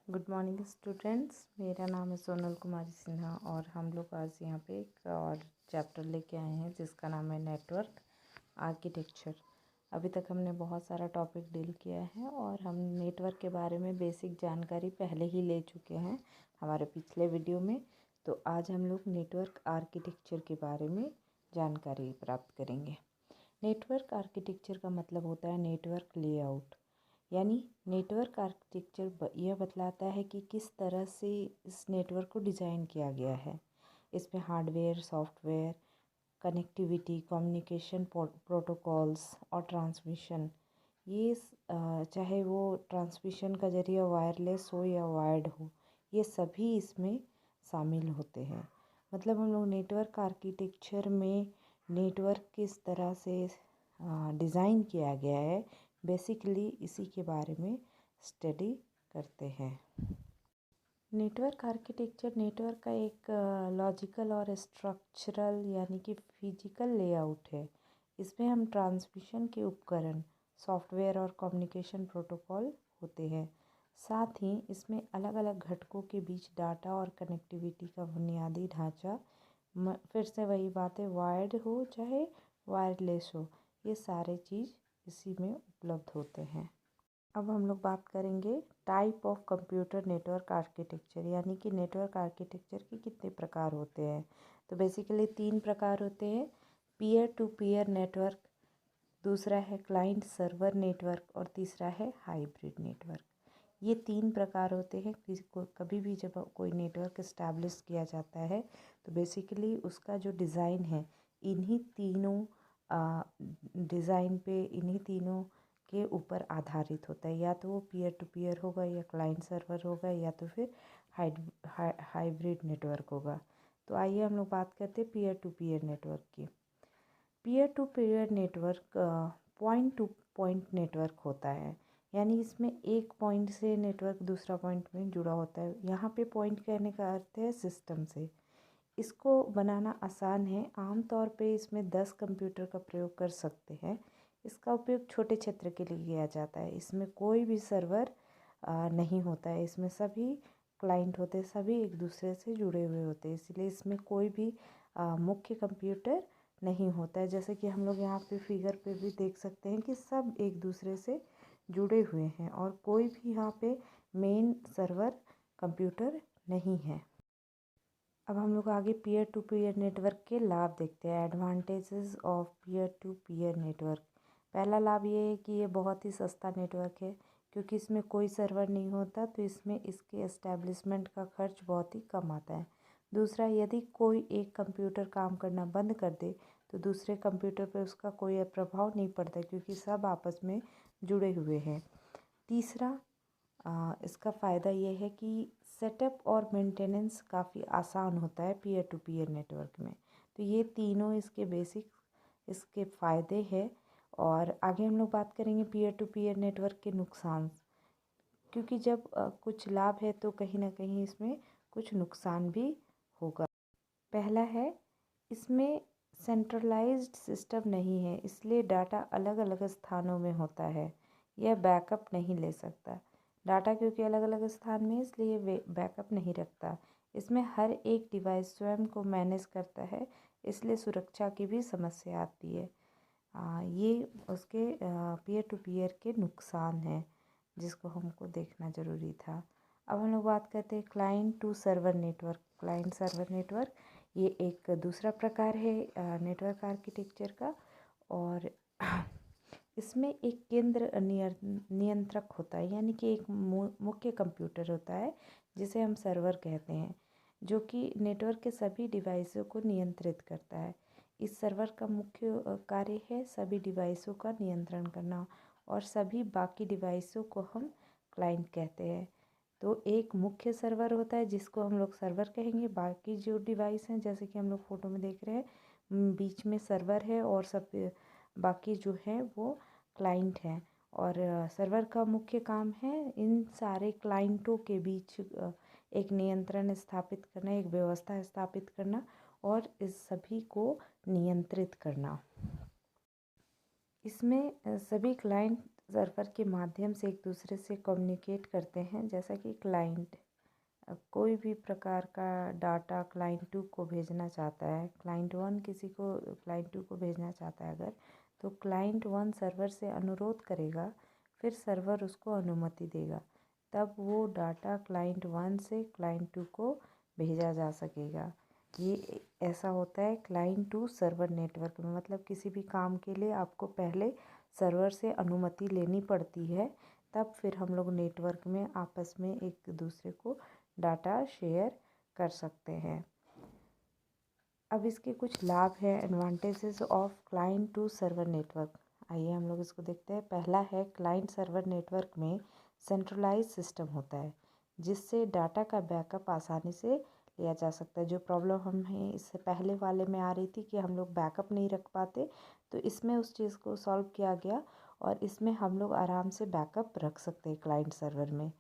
Good morning students. मेरा नाम है सोनल कुमारी सिन्हा और हम लोग आज यहाँ पे एक और चैप्टर लेके आए हैं जिसका नाम है नेटवर्क आर्किटेक्चर। अभी तक हमने बहुत सारा टॉपिक डील किया है और हम नेटवर्क के बारे में बेसिक जानकारी पहले ही ले चुके हैं हमारे पिछले वीडियो में। तो आज हम लोग नेटवर्क आर्किटेक्चर के बारे में जानकारी प्राप्त करेंगे। नेटवर्क आर्किटेक्चर का मतलब होता है नेटवर्क लेआउट, यानी नेटवर्क आर्किटेक्चर यह बतलाता है कि किस तरह से इस नेटवर्क को डिज़ाइन किया गया है। इसमें hardware, software, connectivity, communication protocols और ट्रांसमिशन, ये चाहे वो ट्रांसमिशन का जरिए वायरलेस हो या वायर्ड हो, ये सभी इसमें शामिल होते हैं। मतलब हम लोग नेटवर्क आर्किटेक्चर में नेटवर्क किस तरह से डिज़ाइन किया गया है, बेसिकली इसी के बारे में स्टडी करते हैं। नेटवर्क आर्किटेक्चर नेटवर्क का एक लॉजिकल और स्ट्रक्चरल यानी कि फिजिकल लेआउट है। इसमें हम ट्रांसमिशन के उपकरण, सॉफ्टवेयर और कम्युनिकेशन प्रोटोकॉल होते हैं। साथ ही इसमें अलग अलग घटकों के बीच डाटा और कनेक्टिविटी का बुनियादी ढांचा, फिर से वही बात है, वायर्ड हो चाहे वायरलेस हो, ये सारे चीज़ इसी में उपलब्ध होते हैं। अब हम लोग बात करेंगे type of computer network architecture, यानी कि नेटवर्क आर्किटेक्चर के कितने प्रकार होते हैं। तो बेसिकली 3 प्रकार होते हैं। पीयर टू पीयर नेटवर्क, दूसरा है क्लाइंट सर्वर नेटवर्क और तीसरा है हाइब्रिड नेटवर्क। ये 3 प्रकार होते हैं। किसी को कभी भी जब कोई नेटवर्क इस्टेब्लिश किया जाता है तो बेसिकली उसका जो डिज़ाइन है इन्हीं तीनों डिज़ाइन पे, इन्हीं तीनों के ऊपर आधारित होता है। या तो वो पीयर टू पीयर होगा, या क्लाइंट सर्वर होगा, या तो फिर हाइब्रिड नेटवर्क होगा। तो आइए हम लोग बात करते हैं पीयर टू पीयर नेटवर्क की। Peer to peer network point to point network होता है, यानी इसमें एक पॉइंट से नेटवर्क दूसरा पॉइंट में जुड़ा होता है। यहाँ पे पॉइंट कहने का अर्थ है सिस्टम से। इसको बनाना आसान है। आमतौर पे इसमें 10 कंप्यूटर का प्रयोग कर सकते हैं। इसका उपयोग छोटे क्षेत्र के लिए किया जाता है। इसमें कोई भी सर्वर नहीं होता है। इसमें सभी क्लाइंट होते हैं, सभी एक दूसरे से जुड़े हुए होते हैं, इसलिए इसमें कोई भी मुख्य कंप्यूटर नहीं होता है। जैसे कि हम लोग यहाँ पे फिगर पे भी देख सकते हैं कि सब एक दूसरे से जुड़े हुए हैं और कोई भी यहाँ पे मेन सर्वर कंप्यूटर नहीं है। अब हम लोग आगे पीयर टू पीयर नेटवर्क के लाभ देखते हैं। Advantages of peer to peer network. पहला लाभ ये है कि ये बहुत ही सस्ता नेटवर्क है, क्योंकि इसमें कोई सर्वर नहीं होता तो इसमें इसके एस्टेब्लिशमेंट का खर्च बहुत ही कम आता है। दूसरा, यदि कोई एक कंप्यूटर काम करना बंद कर दे तो दूसरे कंप्यूटर पर उसका कोई प्रभाव नहीं पड़ता, क्योंकि सब आपस में जुड़े हुए हैं। तीसरा, इसका फ़ायदा ये है कि सेटअप और मेंटेनेंस काफ़ी आसान होता है पीयर टू पीयर नेटवर्क में। तो ये तीनों इसके बेसिक इसके फ़ायदे हैं। और आगे हम लोग बात करेंगे पीयर टू पीयर नेटवर्क के नुकसान, क्योंकि जब कुछ लाभ है तो कहीं ना कहीं इसमें कुछ नुकसान भी होगा। पहला है, इसमें सेंट्रलाइज्ड सिस्टम नहीं है, इसलिए डाटा अलग अलग स्थानों में होता है। यह बैकअप नहीं ले सकता। डाटा क्योंकि अलग अलग स्थान में है, इसलिए वे बैकअप नहीं रखता। इसमें हर एक डिवाइस स्वयं को मैनेज करता है, इसलिए सुरक्षा की भी समस्या आती है। ये उसके पीयर टू पीयर के नुकसान हैं जिसको हमको देखना ज़रूरी था। अब हम लोग बात करते हैं client to server network. Client server network ये एक दूसरा प्रकार है नेटवर्क आर्किटेक्चर का, और इसमें एक केंद्र नियंत्रक होता है, यानी कि एक मुख्य कंप्यूटर होता है जिसे हम सर्वर कहते हैं, जो कि नेटवर्क के सभी डिवाइसों को नियंत्रित करता है। इस सर्वर का मुख्य कार्य है सभी डिवाइसों का नियंत्रण करना, और सभी बाकी डिवाइसों को हम क्लाइंट कहते हैं। तो एक मुख्य सर्वर होता है जिसको हम लोग सर्वर कहेंगे। बाकी जो डिवाइस हैं, जैसे कि हम लोग फ़ोटो में देख रहे हैं, बीच में सर्वर है और सब बाकी जो है वो क्लाइंट हैं। और सर्वर का मुख्य काम है इन सारे क्लाइंटों के बीच एक नियंत्रण स्थापित करना, एक व्यवस्था स्थापित करना और इस सभी को नियंत्रित करना। इसमें सभी क्लाइंट सर्वर के माध्यम से एक दूसरे से कम्युनिकेट करते हैं। जैसा कि क्लाइंट कोई भी प्रकार का डाटा क्लाइंट 2 को भेजना चाहता है, क्लाइंट 1 किसी को क्लाइंट 2 को भेजना चाहता है अगर, तो क्लाइंट 1 सर्वर से अनुरोध करेगा, फिर सर्वर उसको अनुमति देगा, तब वो डाटा क्लाइंट 1 से क्लाइंट 2 को भेजा जा सकेगा। ये ऐसा होता है क्लाइंट टू सर्वर नेटवर्क में। मतलब किसी भी काम के लिए आपको पहले सर्वर से अनुमति लेनी पड़ती है, तब फिर हम लोग नेटवर्क में आपस में एक दूसरे को डाटा शेयर कर सकते हैं। अब इसके कुछ लाभ हैं, advantages of client to server network. आइए हम लोग इसको देखते हैं। पहला है, क्लाइंट सर्वर नेटवर्क में सेंट्रलाइज सिस्टम होता है, जिससे डाटा का बैकअप आसानी से लिया जा सकता है। जो प्रॉब्लम हमें इससे पहले वाले में आ रही थी कि हम लोग बैकअप नहीं रख पाते, तो इसमें उस चीज़ को सॉल्व किया गया और इसमें हम लोग आराम से बैकअप रख सकते हैं क्लाइंट सर्वर में।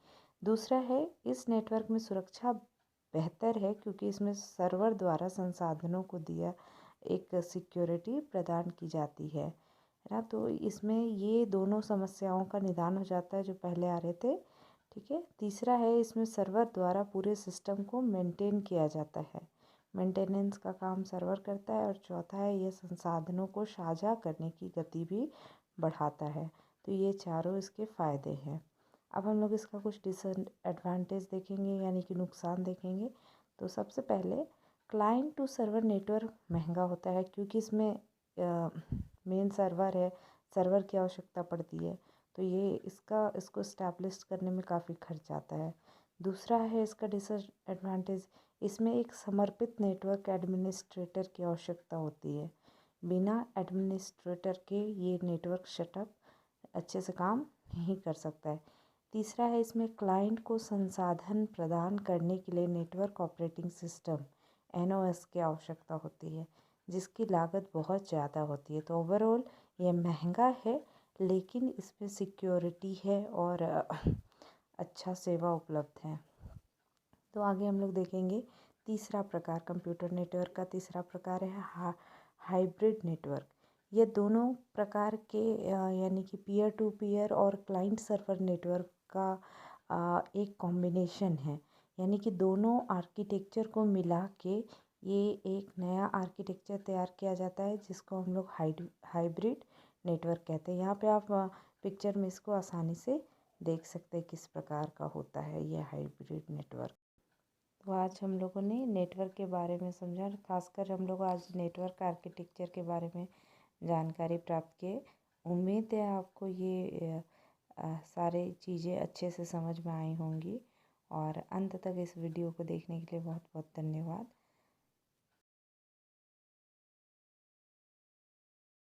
दूसरा है, इस नेटवर्क में सुरक्षा बेहतर है, क्योंकि इसमें सर्वर द्वारा संसाधनों को दिया एक सिक्योरिटी प्रदान की जाती है ना। तो इसमें ये दोनों समस्याओं का निदान हो जाता है जो पहले आ रहे थे। ठीक है। तीसरा है, इसमें सर्वर द्वारा पूरे सिस्टम को मेंटेन किया जाता है, मेंटेनेंस का काम सर्वर करता है। और चौथा है, यह संसाधनों को साझा करने की गति भी बढ़ाता है। तो ये चारों इसके फ़ायदे हैं। अब हम लोग इसका कुछ डिसएडवांटेज देखेंगे, यानी कि नुकसान देखेंगे। तो सबसे पहले, क्लाइंट टू सर्वर नेटवर्क महंगा होता है, क्योंकि इसमें मेन सर्वर है, सर्वर की आवश्यकता पड़ती है, तो ये इसको इस्टेब्लिश करने में काफ़ी खर्च आता है। दूसरा है इसका डिसएडवांटेज, इसमें एक समर्पित नेटवर्क एडमिनिस्ट्रेटर की आवश्यकता होती है। बिना एडमिनिस्ट्रेटर के ये नेटवर्क सेटअप अच्छे से काम नहीं कर सकता है। तीसरा है, इसमें क्लाइंट को संसाधन प्रदान करने के लिए नेटवर्क ऑपरेटिंग सिस्टम NOS की आवश्यकता होती है, जिसकी लागत बहुत ज़्यादा होती है। तो ओवरऑल ये महंगा है, लेकिन इसमें सिक्योरिटी है और अच्छा सेवा उपलब्ध है। तो आगे हम लोग देखेंगे तीसरा प्रकार, कंप्यूटर नेटवर्क का तीसरा प्रकार है हाइब्रिड नेटवर्क। ये दोनों प्रकार के यानी कि पीयर टू पीयर और क्लाइंट सर्वर नेटवर्क का एक कॉम्बिनेशन है। यानी कि दोनों आर्किटेक्चर को मिला के ये एक नया आर्किटेक्चर तैयार किया जाता है, जिसको हम लोग हाइब्रिड नेटवर्क कहते हैं। यहाँ पे आप पिक्चर में इसको आसानी से देख सकते हैं किस प्रकार का होता है ये हाइब्रिड नेटवर्क। तो आज हम लोगों ने नेटवर्क के बारे में समझा, खासकर हम लोग आज नेटवर्क आर्किटेक्चर के बारे में जानकारी प्राप्त किए। उम्मीद है आपको ये सारी चीज़ें अच्छे से समझ में आई होंगी। और अंत तक इस वीडियो को देखने के लिए बहुत बहुत धन्यवाद।